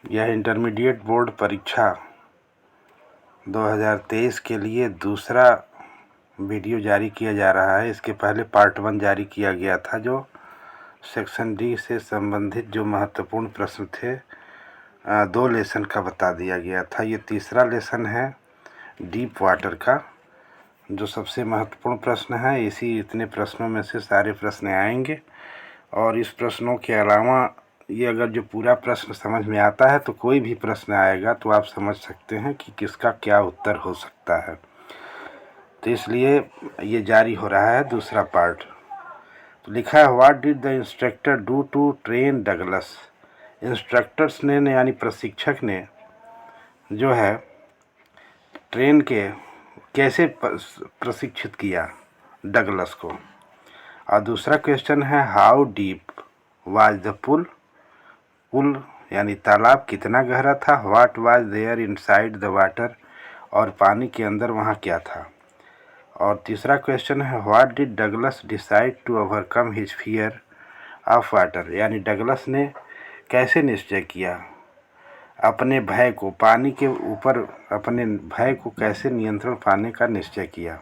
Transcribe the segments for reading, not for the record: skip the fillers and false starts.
यह intermediate board परीक्षा 2023 के लिए दूसरा वीडियो जारी किया जा रहा है। इसके पहले पार्ट 1 जारी किया गया था, जो सेक्शन डी से संबंधित जो महत्वपूर्ण प्रश्न थे 2 लेसन का बता दिया गया था। ये तीसरा लेसन है डीप वाटर का, जो सबसे महत्वपूर्ण प्रश्न है। इतने प्रश्नों में से सारे प्रश्न आएंगे, और इस प्रश्नों के अलावा ये अगर जो पूरा प्रश्न समझ में आता है तो कोई भी प्रश्न आएगा तो आप समझ सकते हैं कि किसका क्या उत्तर हो सकता है। तो इसलिए ये जारी हो रहा है दूसरा पार्ट। तो लिखा है, what did the instructor do to train Douglas. Instructors ने यानी प्रशिक्षक ने जो है ट्रेन के कैसे प्रशिक्षित किया डगलस को। और दूसरा क्वेश्चन है, how deep was the pool. Pool यानी तालाब कितना गहरा था। What was there inside the water, और पानी के अंदर वहाँ क्या था। और तीसरा क्वेश्चन है, what did Douglas decide to overcome his fear of water. यानी डगलस ने कैसे निश्चय किया अपने भय को, पानी के ऊपर अपने भय को कैसे नियंत्रण पाने का निश्चय किया।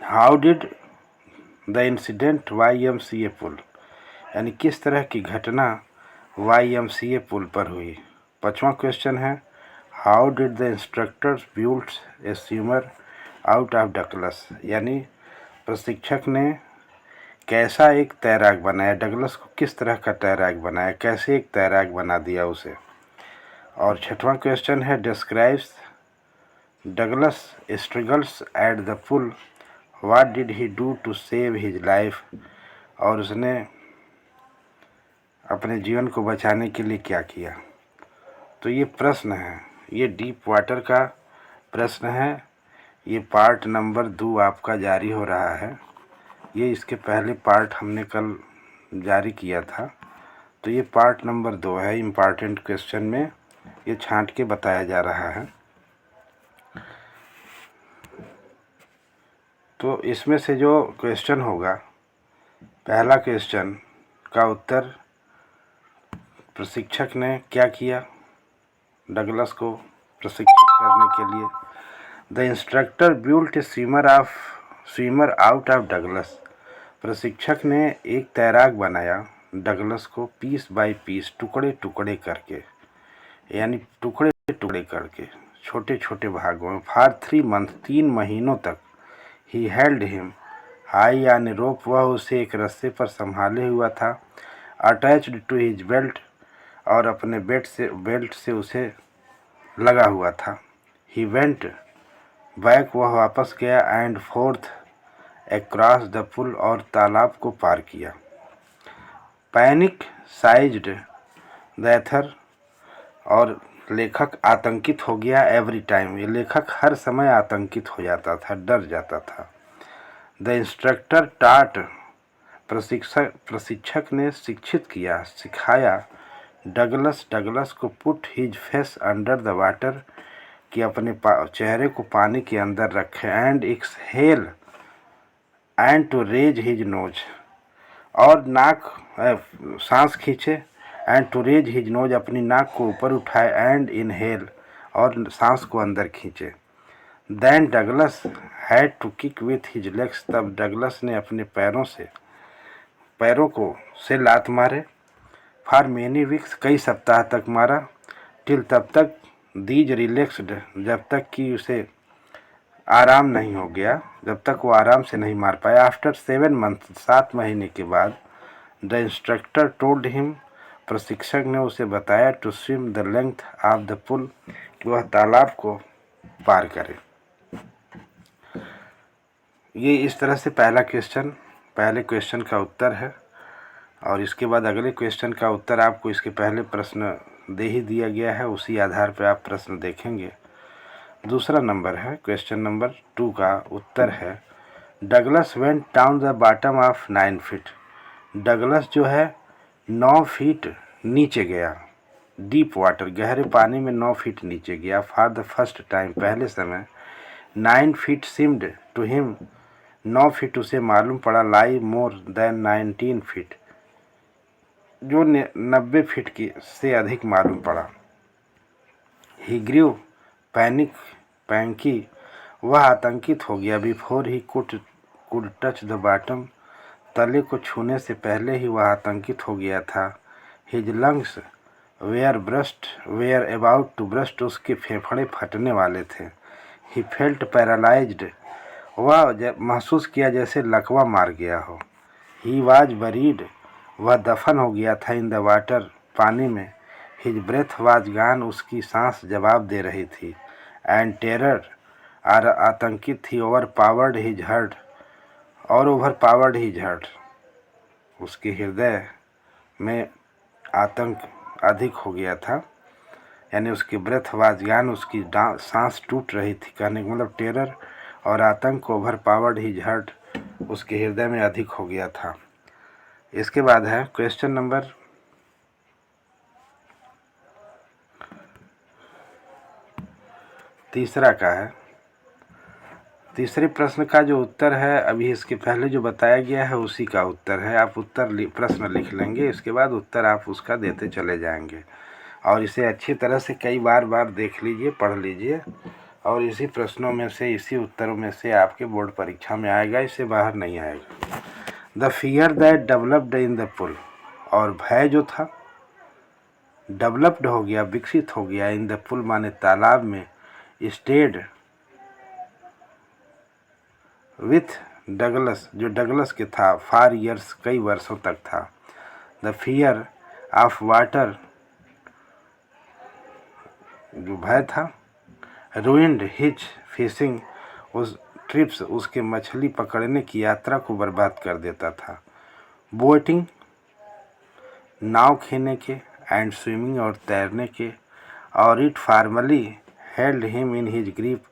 How did the incident YMCA पुल, यानी किस तरह की घटना YMCA पुल पर हुई। 5वां क्वेश्चन है, how did the instructors build a swimmer out of Douglas. यानी प्रशिक्षक ने कैसा एक तैराक बनाया, डगलस को किस तरह का तैराक बनाया, कैसे एक तैराक बना दिया उसे। और 6वां क्वेश्चन है, describes Douglas struggles at the pool, what did he do to save his life. और उसने अपने जीवन को बचाने के लिए क्या किया। तो ये प्रश्न है, ये डीप वाटर का प्रश्न है। ये पार्ट नंबर 2 आपका जारी हो रहा है। ये इसके पहले पार्ट हमने कल जारी किया था, तो ये पार्ट नंबर 2 है। इम्पॉर्टेंट क्वेश्चन में ये छांट के बताया जा रहा है। तो इसमें से जो क्वेश्चन होगा, पहला क्वेश्चन का उत्तर, प्रशिक्षक ने क्या किया डगलस को प्रशिक्षित करने के लिए। The instructor built A swimmer out of Douglas. प्रशिक्षक ने एक तैराक बनाया डगलस को पीस बाय पीस, टुकड़े टुकड़े करके, यानी टुकड़े टुकड़े करके छोटे छोटे भागों में। फॉर 3 मंथ, 3 महीनों तक। ही हेल्ड हिम हाई यानी रोप, वह उसे एक रस्से पर संभाले हुआ था। अटैच्ड टू हिज बेल्ट, और अपने बेल्ट से उसे लगा हुआ था। ही वेंट बैक, वह वापस गया। And fourth across the pool, और तालाब को पार किया। पैनिक साइज्ड द एथर, और लेखक आतंकित हो गया। एवरी टाइम, ये लेखक हर समय आतंकित हो जाता था, डर जाता था। द इंस्ट्रक्टर टाट, प्रशिक्षक ने शिक्षित किया, सिखाया। डगलस को put his face under the water, कि अपने चेहरे को पानी के अंदर रखे। And exhale and to raise his nose, और नाक सांस खींचे। And to raise his nose, अपनी नाक को ऊपर उठाए। एंड इनहेल, और सांस को अंदर खींचे। Then Douglas had to kick with his legs, तब डगलस ने अपने पैरों को से लात मारे। फॉर मेनी वीक्स, कई सप्ताह तक मारा। टिल, तब तक। दीज रिलैक्सड, जब तक कि उसे आराम नहीं हो गया, जब तक वो आराम से नहीं मार पाया। आफ्टर 7 मंथ, 7 महीने के बाद। द इंस्ट्रक्टर टोल्ड हिम, प्रशिक्षक ने उसे बताया, to swim the length of the pool, कि वह तालाब को पार करे। ये इस तरह से पहले क्वेश्चन का उत्तर है। और इसके बाद अगले क्वेश्चन का उत्तर आपको इसके पहले प्रश्न दे ही दिया गया है, उसी आधार पर आप प्रश्न देखेंगे। दूसरा नंबर है, क्वेश्चन नंबर 2 का उत्तर है, Douglas went down the bottom of 9 feet. Douglas जो है 9 फीट नीचे गया। डीप वाटर, गहरे पानी में 9 फीट नीचे गया। फॉर द फर्स्ट टाइम, पहले समय। 9 feet seemed to him, 9 feet उसे मालूम पड़ा। लाई मोर देन 19 फीट, जो 90 फीट की से अधिक मालूम पड़ा। ही ग्रीव पैंकी, वह आतंकित हो गया। Before he could touch the bottom, तले को छूने से पहले ही वह आतंकित हो गया था। His lungs were about to burst, उसके फेफड़े फटने वाले थे। ही फेल्ट पैरालाइज्ड, वह महसूस किया जैसे लकवा मार गया हो। ही वाज बरीड, वह दफन हो गया था। इन द वाटर, पानी में। हिज ब्रेथ वाज गॉन, उसकी सांस जवाब दे रही थी। एंड टेरर, और आतंकित थी। ओवर पावर्ड हिज हर्ट, उसके हृदय में आतंक अधिक हो गया था। यानी उसकी ब्रेथ वाज गॉन, उसकी सांस टूट रही थी। कहने का मतलब टेरर और आतंक ओवर पावर्ड हिज हर्ट, उसके हृदय में अधिक हो गया था। इसके बाद है क्वेश्चन नंबर 3 का है। तीसरे प्रश्न का जो उत्तर है, अभी इसके पहले जो बताया गया है उसी का उत्तर है। आप प्रश्न लिख लेंगे, इसके बाद उत्तर आप उसका देते चले जाएंगे। और इसे अच्छी तरह से कई बार देख लीजिए, पढ़ लीजिए, और इसी प्रश्नों में से, इसी उत्तरों में से आपके बोर्ड परीक्षा में आएगा, इससे बाहर नहीं आएगा। The fear that developed in the pool, और भय जो था डेवलप्ड हो गया, विकसित हो गया। इन द पुल माने तालाब में। स्टेड विथ डगलस, जो डगलस के था, फार ईयर्स, कई वर्षों तक था। द फियर ऑफ वाटर, जो भय था। रूइंड हिज फिशिंग, उस ट्रिप्स, उसके मछली पकड़ने की यात्रा को बर्बाद कर देता था। बोटिंग, नाव खेने के। एंड स्विमिंग, और तैरने के। और it firmly held him in his grip,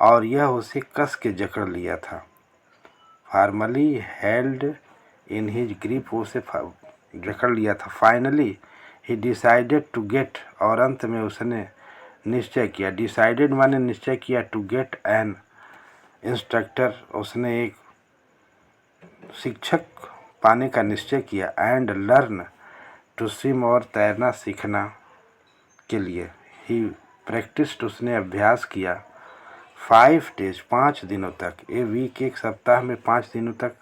और यह उसे कस के जकड़ लिया था। Firmly held in his grip, उसे जकड़ लिया था। Finally he decided to get, और अंत में उसने निश्चय किया। डिसाइडेड माने निश्चय किया। टू गेट एन इंस्ट्रक्टर, उसने एक शिक्षक पाने का निश्चय किया। एंड लर्न टू स्विम, और तैरना सीखना के लिए। ही प्रैक्टिस्ड, उसने अभ्यास किया। 5 डेज, 5 दिनों तक। ए वीक, एक सप्ताह में 5 दिनों तक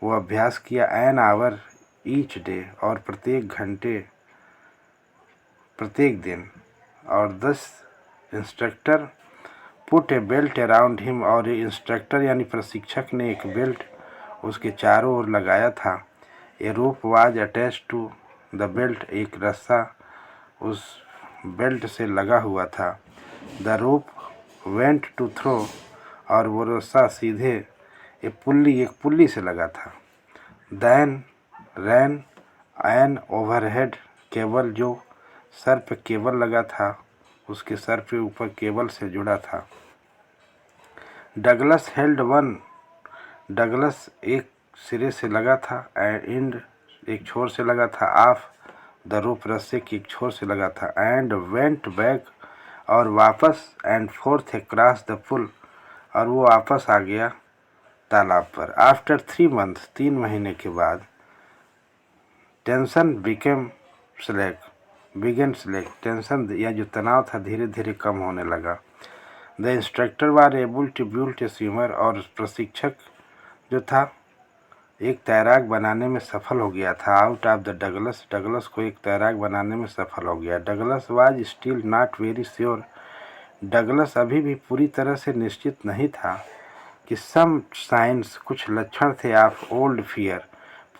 वो अभ्यास किया। एन आवर ईच डे, और प्रत्येक घंटे, प्रत्येक दिन। और 10 instructor put a belt around him, और इंस्ट्रक्टर यानी प्रशिक्षक ने एक बेल्ट उसके चारों ओर लगाया था। A rope was attached to the belt, एक रस्सा उस बेल्ट से लगा हुआ था। The rope went to throw, और वो रस्सा सीधे एक पुल्ली से लगा था। Then ran an overhead cable, जो सर पे केबल लगा था, उसके सर पे ऊपर केबल से जुड़ा था। डगलस हेल्ड वन, डगलस एक सिरे से लगा था। एंड एक छोर से लगा था। ऑफ द रोप, रस्से की एक छोर से लगा था। एंड वेंट बैक, और वापस। And fourth across the pool, और वो वापस आ गया तालाब पर। आफ्टर 3 मंथ्स, 3 महीने के बाद। टेंशन बिगेन स्लेक, टेंशन या जो तनाव था धीरे धीरे कम होने लगा। The instructor was able to build a swimmer, और प्रशिक्षक जो था एक तैराक बनाने में सफल हो गया था। Out of the Douglas, Douglas को एक तैराक बनाने में सफल हो गया। Douglas was still not very sure, Douglas अभी भी पूरी तरह से निश्चित नहीं था कि सम साइंस, कुछ लक्षण थे। ऑफ ओल्ड फियर,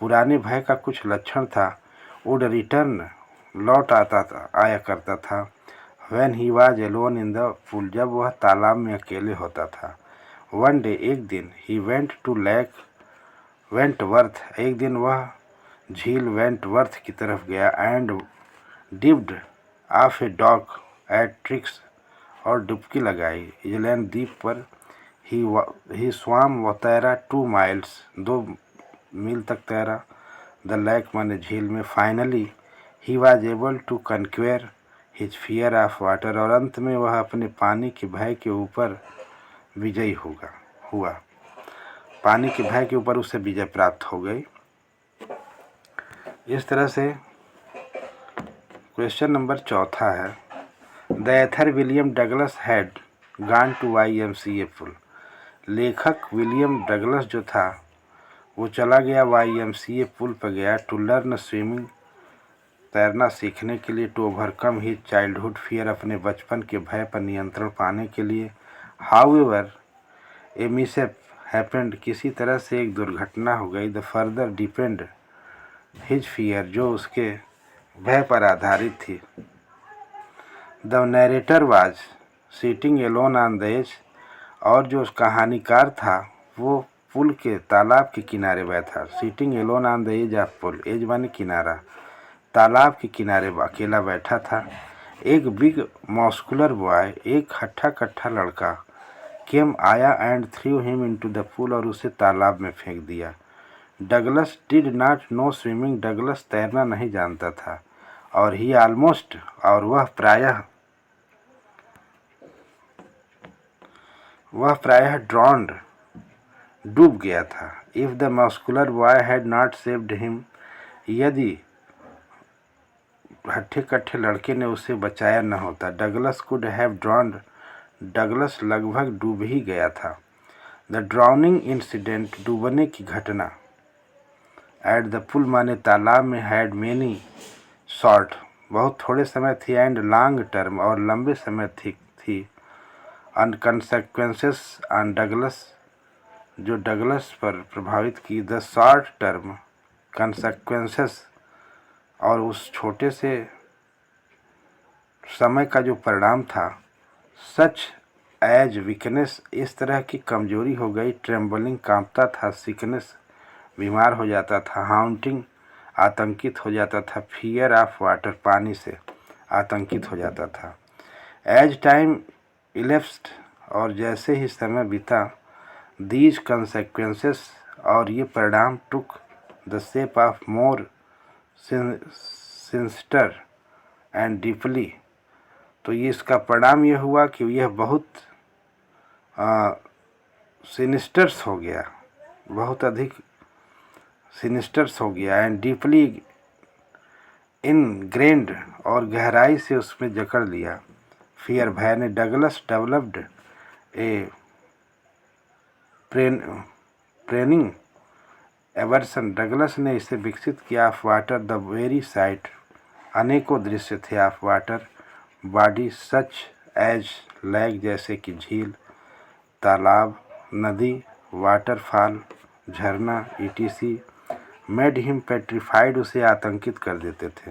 पुराने भय का कुछ लक्षण था। वुड रिटर्न, लौट आया करता था। When he was alone in the pool, जब वह तालाब में अकेले होता था। वन डे, एक दिन। He went to lake Wentworth, एक दिन वह झील वेंटवर्थ की तरफ गया। And dipped off a dock at Triggs, और डुबकी लगाई आइलैंड द्वीप पर। ही स्वाम, वह तैरा 2 माइल्स, 2 मील तक तैरा। द लेक माने झील में। Finally he was able to conquer his fear of water, और अंत में वह अपने पानी के भय के ऊपर विजयी हुआ। पानी के भय के ऊपर उसे विजय प्राप्त हो गई। इस तरह से क्वेश्चन नंबर चौथा है, the author William Douglas had gone to YMCA pool. लेखक विलियम डगलस जो था वो चला गया YMCA पुल पर गया टू लर्न स्विमिंग, तैरना सीखने के लिए, to overcome his childhood fear, अपने बचपन के भय पर नियंत्रण पाने के लिए। हाउएवर ए मिसहैप हैपेंड, किसी तरह से एक दुर्घटना हो गई। The further deepened his fear, जो उसके भय पर आधारित थी। The narrator was sitting alone on the edge, और जो उस कहानीकार था वो पुल के तालाब के किनारे बैठा। Sitting alone on the edge of pool, edge माने किनारा, तालाब के किनारे अकेला बैठा था। एक बिग मस्कुलर बॉय, एक हट्ठा कट्ठा लड़का, केम आया and through him into the pool, और उसे तालाब में फेंक दिया। Douglas did not know swimming, Douglas तैरना नहीं जानता था। और ही ऑलमोस्ट, और वह प्रायः ड्रॉन्ड, डूब गया था। If the muscular boy had not saved him, यदि हट्ठे कट्ठे लड़के ने उसे बचाया न होता। डगलस कुड हैव ड्रॉन्ड, डगलस लगभग डूब ही गया था। द ड्राउनिंग इंसिडेंट, डूबने की घटना, एट द पुल माने तालाब में, हैड मेनी शॉर्ट, बहुत थोड़े समय थी, एंड लॉन्ग टर्म, और लंबे समय थी ऑन कंसेक्वेंसेस ऑन डगलस, जो डगलस पर प्रभावित की। द शॉर्ट टर्म कंसेक्वेंसेस, और उस छोटे से समय का जो परिणाम था। सच एज वीकनेस, इस तरह की कमजोरी हो गई। ट्रेम्बलिंग, कांपता था। सिकनेस, बीमार हो जाता था। हाउंटिंग, आतंकित हो जाता था। फियर ऑफ वाटर, पानी से आतंकित हो जाता था। एज टाइम इलेप्स्ड, और जैसे ही समय बीता। दीज कंसेक्वेंसेस, और ये परिणाम, took the shape of more sinister and deeply, तो ये इसका परिणाम ये हुआ कि यह बहुत सिनिस्टर्स हो गया, बहुत अधिक सिनिस्टर्स हो गया। एंड डीपली इनग्रेन्ड, और गहराई से उसमें जकड़ लिया। फियर, भय ने। Douglas developed a preening aversion, Douglas ने इसे विकसित किया। Of water, the very sight, अनेकों दृश्य थे। Of water body, such as lake, जैसे कि झील, तालाब, नदी, वाटरफॉल, झरना, ETC, मेड हिम पेट्रीफाइड, उसे आतंकित कर देते थे।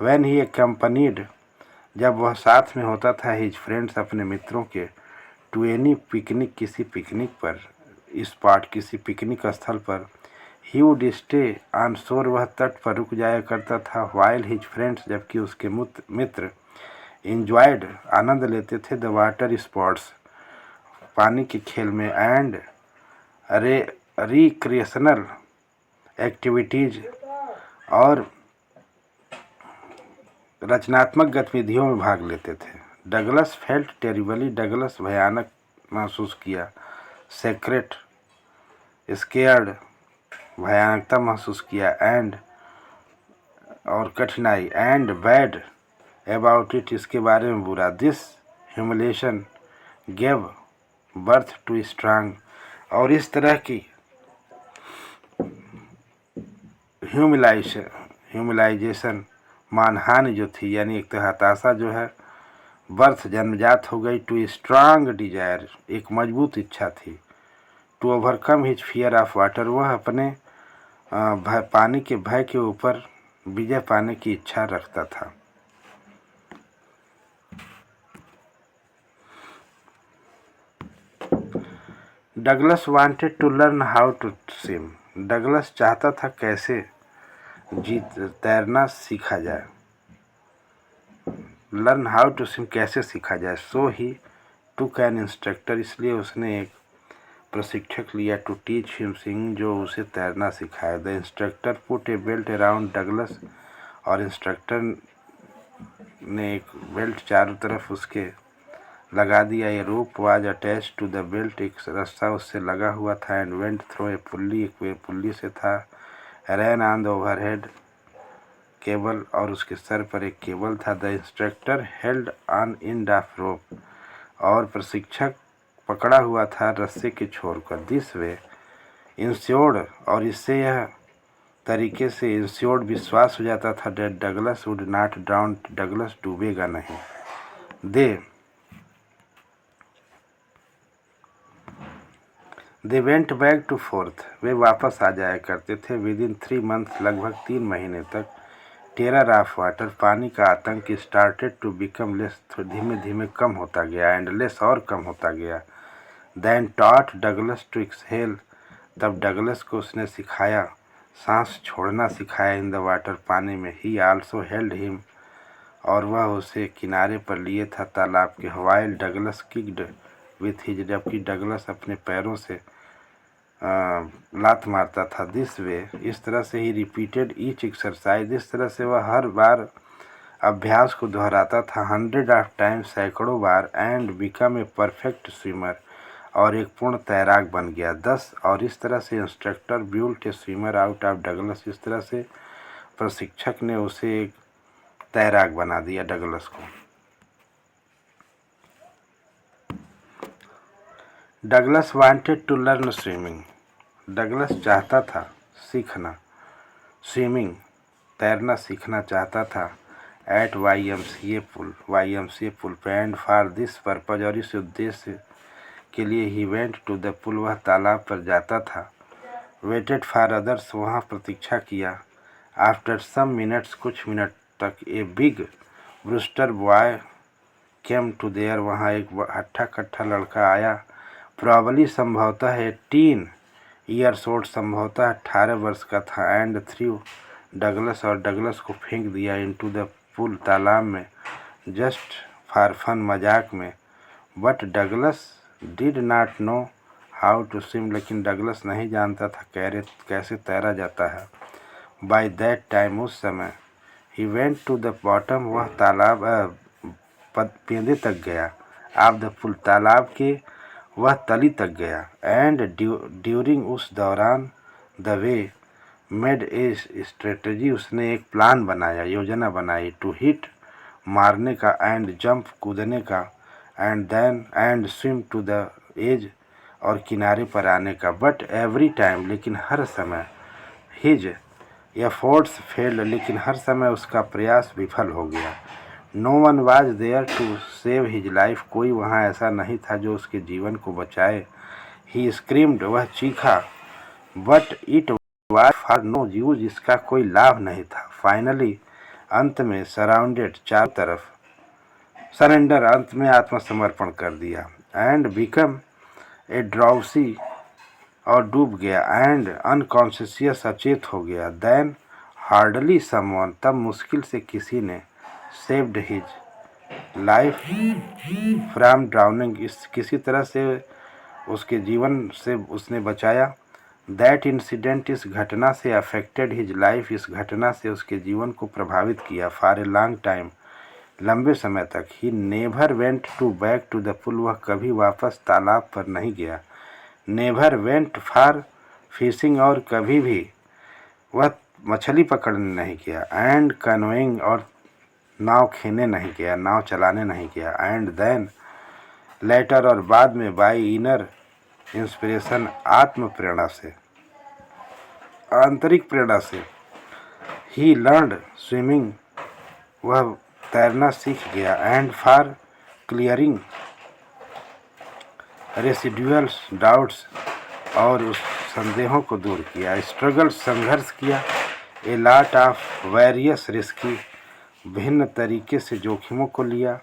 व्हेन ही एक्कम्पनीड, जब वह साथ में होता था। हिज फ्रेंड्स, अपने मित्रों के। टू एनी पिकनिक, किसी पिकनिक पर, स्पॉट, किसी पिकनिक स्थल पर। ही वुड स्टे ऑन शोर, वह तट पर रुक जाया करता था। वाइल हिज फ्रेंड्स, जबकि उसके मित्र। इंजॉयड, आनंद लेते थे। द वाटर स्पोर्ट्स, पानी के खेल में। एंड रिक्रिएशनल एक्टिविटीज, और रचनात्मक गतिविधियों में भाग लेते थे। डगलस फेल्ट टेरिबली, डगलस भयानक महसूस किया। सेक्रेट, स्केयर्ड, भयानकता महसूस किया। एंड, और कठिनाई। एंड बैड अबाउट इट, इसके बारे में बुरा। This humiliation gave birth to strong, और इस तरह की ह्यूमिलाइजेशन, मानहानि जो थी, यानी एक तो हताशा जो है, बर्थ जन्मजात हो गई। टू स्ट्रांग डिजायर, एक मजबूत इच्छा थी। To overcome his fear of water, वह अपने पानी के भय के ऊपर विजय पाने की इच्छा रखता था। Douglas wanted to learn how to swim, Douglas चाहता था कैसे तैरना सीखा जाए। लर्न हाउ टू स्विम, कैसे सीखा जाए। सो ही टुक एन इंस्ट्रक्टर, इसलिए उसने एक प्रशिक्षक लिया। टू टीच हिम स्विमिंग, जो उसे तैरना सिखाए। The instructor put a belt around Douglas, और इंस्ट्रक्टर ने एक बेल्ट चारों तरफ उसके लगा दिया। A rope was attached to the belt, एक रस्सा उससे लगा हुआ था। And went throw a pulley, एक पुल्ली से था। Ran on the overhead cable और उसके सर पर एक केबल था। The instructor held on end of rope और प्रशिक्षक पकड़ा हुआ था रस्से के छोर पर। दिस वे इंश्योर्ड और इससे यह तरीके से इंश्योर्ड विश्वास हो जाता था that Douglas would not drown, Douglas डूबेगा नहीं। They went back to forth, वे वापस आ जाया करते थे। विद इन 3 मंथ्स, लगभग 3 महीने तक। टेरर ऑफ वाटर, पानी का आतंक स्टार्टेड टू बिकम लेस, धीमे धीमे कम होता गया। एंड लेस, और कम होता गया। Then taught Douglas to exhale, तब डगलस को उसने सिखाया, सांस छोड़ना सिखाया। इन द वाटर, पानी में। ही आल्सो हेल्ड हिम, और वह उसे किनारे पर लिए था तालाब के। While Douglas kicked with his, जबकि डगलस अपने पैरों से लात मारता था। दिस वे, इस तरह से ही रिपीटेड ईच एक्सरसाइज, इस तरह से वह हर बार अभ्यास को दोहराता था। 100 ऑफ टाइम्स, सैकड़ों बार। And become a perfect swimmer, और एक पूर्ण तैराक बन गया। 10, और इस तरह से instructor built A swimmer out of Douglas, इस तरह से प्रशिक्षक ने उसे एक तैराक बना दिया, डगलस को। Douglas wanted to learn swimming, Douglas चाहता था सीखना, स्विमिंग, तैरना सीखना चाहता था। एट YMCA पुल पे। एंड फॉर दिस पर्पज, और इस उद्देश्य के लिए ही वेंट टू द पुल, वह तालाब पर जाता था। वेटेड फॉर अदर्स, वहाँ प्रतीक्षा किया। आफ्टर सम मिनट्स, कुछ मिनट तक। A big bruiser boy came to there, वहाँ एक हट्ठा कट्ठा लड़का आया। प्रॉबली, संभवतः 18 ईयर्स ओल्ड, संभवतः 18 वर्ष का था। एंड थ्रू डगलस, और डगलस को फेंक दिया। इनटू द पुल, तालाब में। जस्ट फॉर फन, मजाक में। But Douglas did not know how to swim, लेकिन डगलस नहीं जानता था कैसे तैरा जाता है। बाय दैट टाइम, उस समय। He went to the bottom, वह तालाब पेंदे तक गया। ऑफ द पुल, तालाब के वह तली तक गया। एंड ड्यूरिंग, उस दौरान। The way made a strategy, उसने एक प्लान बनाया, योजना बनाई। टू हिट, मारने का। एंड जंप, कूदने का। And then and swim to the edge, और किनारे पर आने का। बट एवरी टाइम, लेकिन हर समय। हिज एफर्ट्स फेल्ड, लेकिन हर समय उसका प्रयास विफल हो गया। No one was there to save his life, कोई वहाँ ऐसा नहीं था जो उसके जीवन को बचाए। ही स्क्रीम्ड, वह चीखा। But it was for no use, इसका कोई लाभ नहीं था। फाइनली, अंत में। सराउंडेड, चारों तरफ। सरेंडर, अंत में आत्मसमर्पण कर दिया। एंड बिकम ए ड्राउसी, और डूब गया। एंड अनकॉन्शियस, अचेत हो गया। देन हार्डली समवन, तब मुश्किल से किसी ने। Saved his life from drowning, इस किसी तरह से उसके जीवन से उसने बचाया। दैट इंसिडेंट, इस घटना से। अफेक्टेड हिज लाइफ, इस घटना से उसके जीवन को प्रभावित किया। फॉर ए लॉन्ग टाइम, लंबे समय तक। He never went to back to the pool, वह कभी वापस तालाब पर नहीं गया। नेवर वेंट फॉर फिशिंग, और कभी भी वह मछली पकड़ने नहीं गया। एंड कैनोइंग, और नाव खेने नहीं गया, नाव चलाने नहीं गया। एंड देन लेटर, और बाद में। बाई इनर इंस्पिरेशन, आत्म प्रेरणा से, आंतरिक प्रेरणा से। ही लर्नड स्विमिंग, वह तैरना सीख गया। And for clearing residuals doubts, और उस संदेहों को दूर किया। स्ट्रगल, संघर्ष किया। A lot of various risky, भिन्न तरीके से जोखिमों को लिया।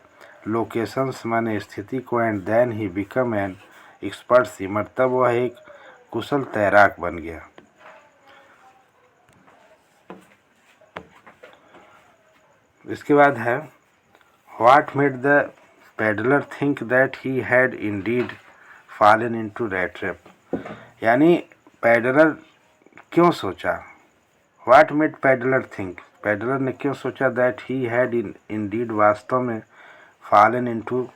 लोकेशंस, माने स्थिति को। And then he become an expert swimmer, तब वह एक कुशल तैराक बन गया। इसके बाद है what made the peddler think that he had Indeed fallen into that trap, यानी पेडलर क्यों सोचा। What made peddler think, peddler ने क्यों सोचा। दैट ही हैड इंडीड, वास्तव में। फॉलन इनटू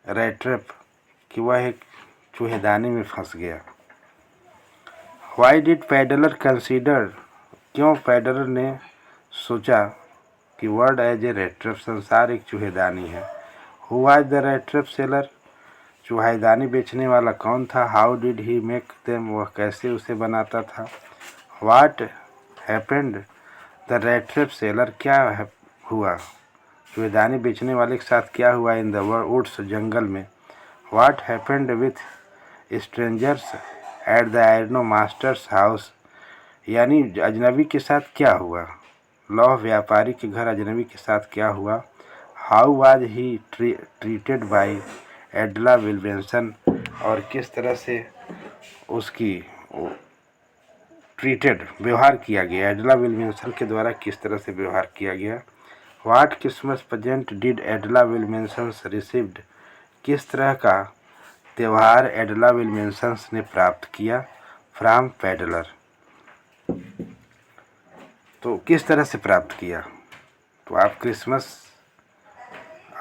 रैट ट्रैप, कि वह एक चूहेदानी में फंस गया। व्हाई डिड पेडलर कंसीडर, क्यों पेडलर ने सोचा कि world as a rat trap, संसार एक चूहेदानी है। Who was the rat trap seller, चूहेदानी बेचने वाला कौन था। How did he make them, वह कैसे उसे बनाता था। What happened the rat trap seller, क्या हुआ चूहेदानी बेचने वाले के साथ क्या हुआ। इन द वुड्स, जंगल में। What happened with strangers at the iron master's house, यानी अजनबी के साथ क्या हुआ। लौह व्यापारी के घर अजनबी के साथ क्या हुआ। How was he treated by एडला Wilkinson, और किस तरह से उसकी ट्रीटेड, व्यवहार किया गया, एडला विल्किंसन के द्वारा किस तरह से व्यवहार किया गया। What Christmas present did एडला Wilkinson received, किस तरह का त्यौहार एडला विल्किंसन ने प्राप्त किया। फ्रॉम पेडलर, तो किस तरह से प्राप्त किया। तो आप क्रिसमस,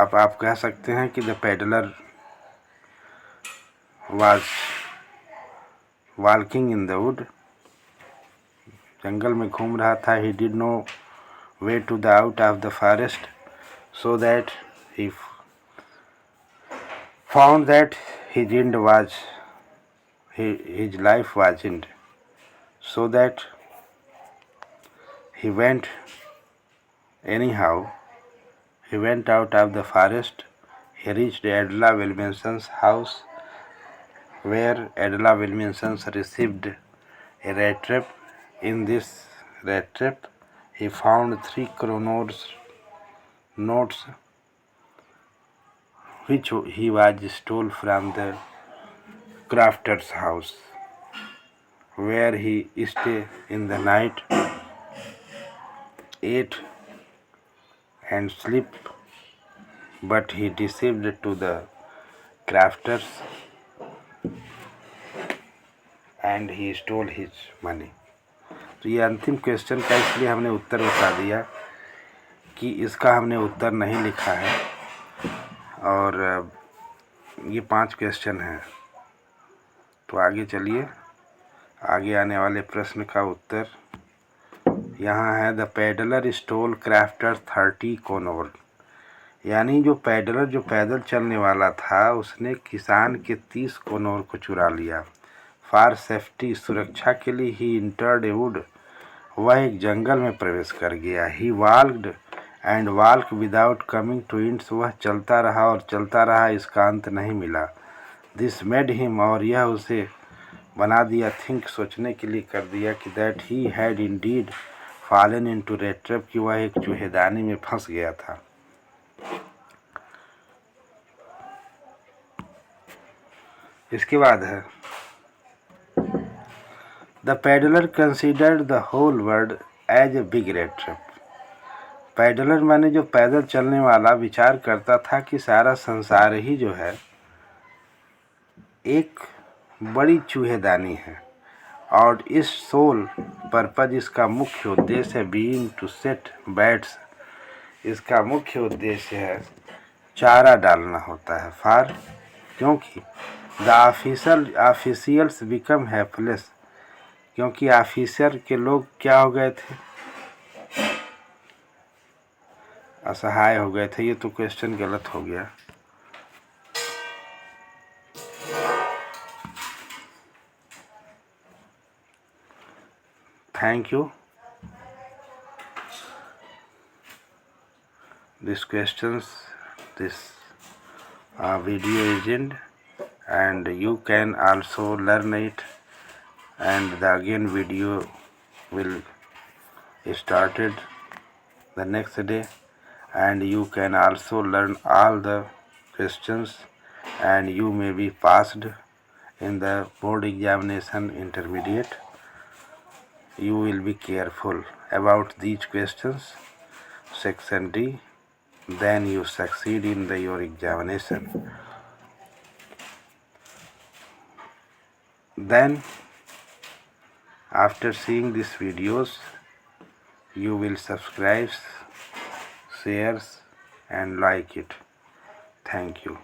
आप कह सकते हैं कि the peddler was walking in the wood, जंगल में घूम रहा था। He did know way to the out of the forest, so that he found that his end was his life was end, so that he went anyhow. He went out of the forest. He reached Adela Wilkinson's house, where Adela Wilkinson received a rat trap. In this rat trap, he found 3 kronos notes, which he was stole from the crafter's house, where he stayed in the night, ate and slept, but he deceived to the crafters and he stole his money. तो ये अंतिम question का इसलिए हमने उत्तर बता दिया कि इसका हमने उत्तर नहीं लिखा है, और ये 5 क्वेश्चन हैं। तो आगे चलिए, आगे आने वाले प्रश्न का उत्तर यहाँ है। द पैडलर स्टोल क्राफ्टर 30 कोनोर, यानी जो पैडलर, जो पैदल चलने वाला था, उसने किसान के 30 कोनोर को चुरा लिया। फॉर सेफ्टी, सुरक्षा के लिए। ही इंटर्ड ए वुड, वह एक जंगल में प्रवेश कर गया। He walked and walk without coming to ends, वह चलता रहा और चलता रहा, इसका अंत नहीं मिला। दिस मेड हिम, और यह उसे बना दिया। थिंक, सोचने के लिए कर दिया कि that he had Indeed fallen into rat trap, कि वह एक चूहेदानी में फंस गया था। इसके बाद है the pedlar considered the whole world as a big rat trap. Pedlar माने जो पैदल चलने वाला विचार करता था कि सारा संसार ही जो है एक बड़ी चूहेदानी है, और इस सोल पर्पज, इसका मुख्य उद्देश्य है बीइंग टू सेट बैट्स, इसका मुख्य उद्देश्य है चारा डालना होता है। फॉर, क्योंकि द ऑफिशियल्स बिकम हेल्पलेस, क्योंकि ऑफिसर के लोग क्या हो गए थे, असहाय हो गए थे। ये तो क्वेश्चन गलत हो गया। Thank you. This questions, this video is end, and you can also learn it, and the again video will started the next day, and you can also learn all the questions, and you may be passed in the board examination intermediate. You will be careful about these questions, section D, then you succeed in your examination. Then after seeing these videos, you will subscribe, share and like it. Thank you.